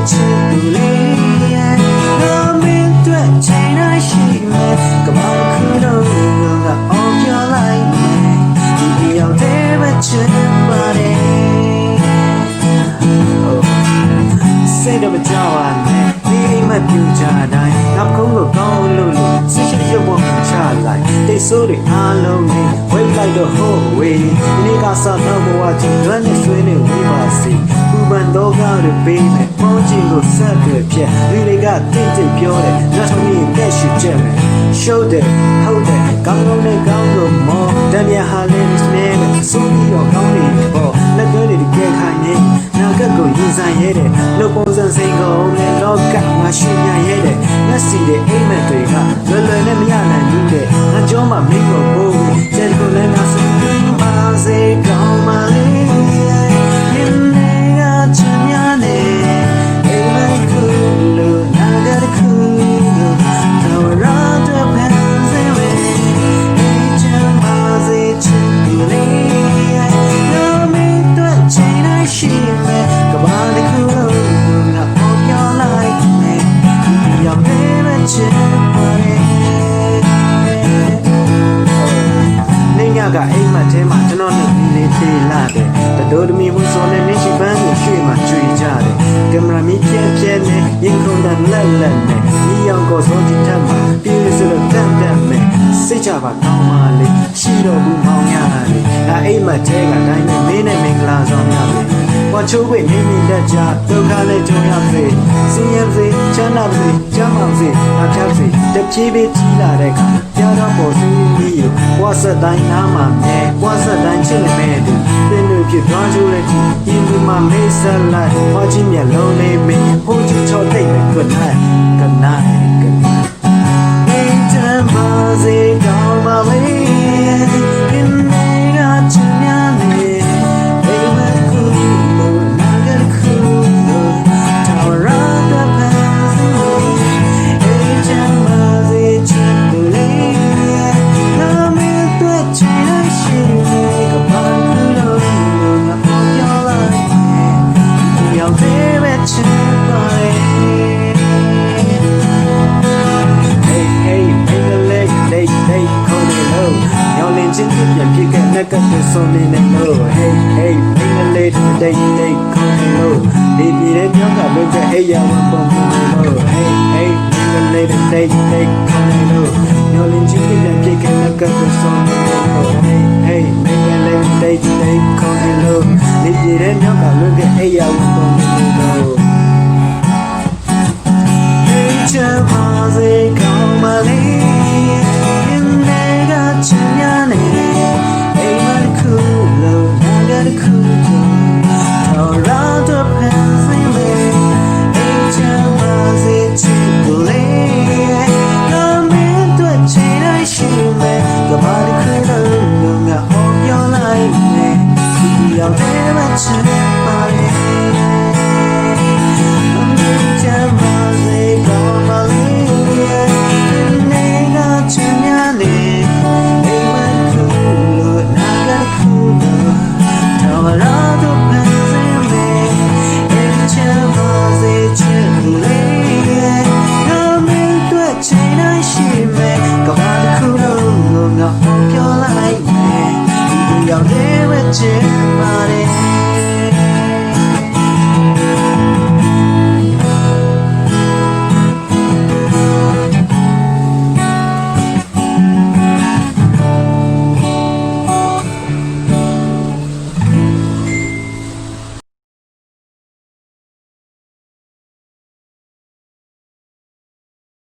ချစ်သူလေးငါမင်းတွေ့ချိန်တိုင်းရှိမယ်ကမ္ဘာခုလုံးကအော်ပြောလိုက်မယ်ဒီတယောက်တည်းပဲချစ်ပါတယ်စိတ်တော့မကြောက်ပါနဲ့ဒီအိမ်မပြူကြတိုင်းနောက်ကုန်းကိုကောင်းလို့စိတ်ရှိရုပ်ပေါ်ချလိုက်တိတ်ဆိုးတွေအားလုံးနဲ့ဝိတ်လိုက်တော့ဟိုးဝေးဒီနေ့ကစတော့ဘဝကြီးလွမ်းနေဆွေးနေဝေးပါစေပူပန်တော့ကားတွေပေးမယ်ပေါင်းချင်ကိုဆက်တွေဖြတ်ဒီတွေကတင့်တင့်ပြောတယ်ငါတို့ရဲ့တက်ရှိချက်မယ်ရှုပ်တယ်ဟုတ်တယ်ကောင်းကောင်းနဲ့ကောင်းလို့မောတမ်းမြဟာလေးစနေနဲ့စိုးပြီးတော့ကောင်းနေပေါ့လက်သွဲတွေကြဲခိုင်းနေနာကကိုရင်ဆိုင်ရဲတယ်လို့ပုံစံစိန်ကုန်နဲ့လောကမှာရှိညာရဲတယ်ငါစီတဲ့အိမ်မက်တွေကလွယ်လွယ်နဲ့မရနိုင်ဘူးတဲ့ငါကြောမှာမင်းကိုပို့ကျဲကိုလည်းငါစိတ်ပါစေကောင်းပါလေရင်လေးကချင်ရနေအိမ်မက်ကိုလို့နာကခုလို့တော့ရတော့ဖန်စေဝေးချမ်းပါစေချစ်သူလေးငါမင်းတို့ချိန်တိုင်းရှိမယ်ကဘာတစ်ခုလုံးငါပေါ်ပြောလိုက်မယ်ဒီရောက်နေမချစ်ပါလေနေညကအိမ်မက်ထဲမှာကျွန်တော်နဲ့ဒီလေးသေးလာတယ်တတော်တမီဟိုစောနဲ့နေရှိပန်းကိုရွှေ့မှကျွေကြတယ်ကင်မရာမီပြဲပြဲနဲ့ရင်ခုန်တဲ့လက်နဲ့ဒီရောက်ကိုစောကြည့်ထက်မှာပြေးဆိုတော့တန်တန်မယ်စိတ်ချပါကောင်းပါလေရှိတော့ဘူးမောင်ရတယ်ဒါအိမ်မက်ထဲကတိုင်းနဲ့မင်းနဲ့မင်္ဂလာဆောင်ရမယ်ဝါချိုးဝိနေမိလက်ချဒုက္ခနဲ့ကြုံရစေစင်ရစေချမ်းသာစေချမ်းသာစေအဖြတ်စေတဖြည်းဖြည်းကြီးလာတဲ့အခါကြားတော့ပေါ်စီးပြီးရဝါဆက်တိုင်းနားမှာမြဲဝါဆက်တိုင်းချစ်နေမဲ့သူသင်တို့ဖြစ်သွားကြတဲ့ဒီရင်ဒီမှာမေးဆက်လိုက်ဝါချင်းမျက်လုံးလေးမင်းဟိုးချချောတိတ်နဲ့good night good night good night ချမ်းပါစေကောင်းပါလေဒီနေ့ကချင်ရနေအိမ်မက်ကိုလို့နာကခုလို့တော်ရတဲ့ဖန်စီချမ်းပါစေချစ်သူလေးငါမင်းတို့ချင်ရရှိနေကဘာခုလို့ငါပေါ်ပြောလိုက်ဒီရောက်တဲ့ပဲချစ်ပါလေ Chính thức nhận khi kẻ nét cất từ sông lên nền lô Hey, hey, anh là lên đây, đây, không hề lô Đi vì đến nhóm cả bên kẻ hey, yeah, one bông không hề lô Hey, hey, anh là lên đây, đây, không hề lô Nhau lên chính thức nhận khi kẻ nét cất từ sông lên nền lô Hey, hey, anh là lên đây, đây, không hề lô Đi vì đến nhóm cả bên kẻ hey, yeah, one bông không hề lô Hey, chào hoa dây cao mà lý You're there with you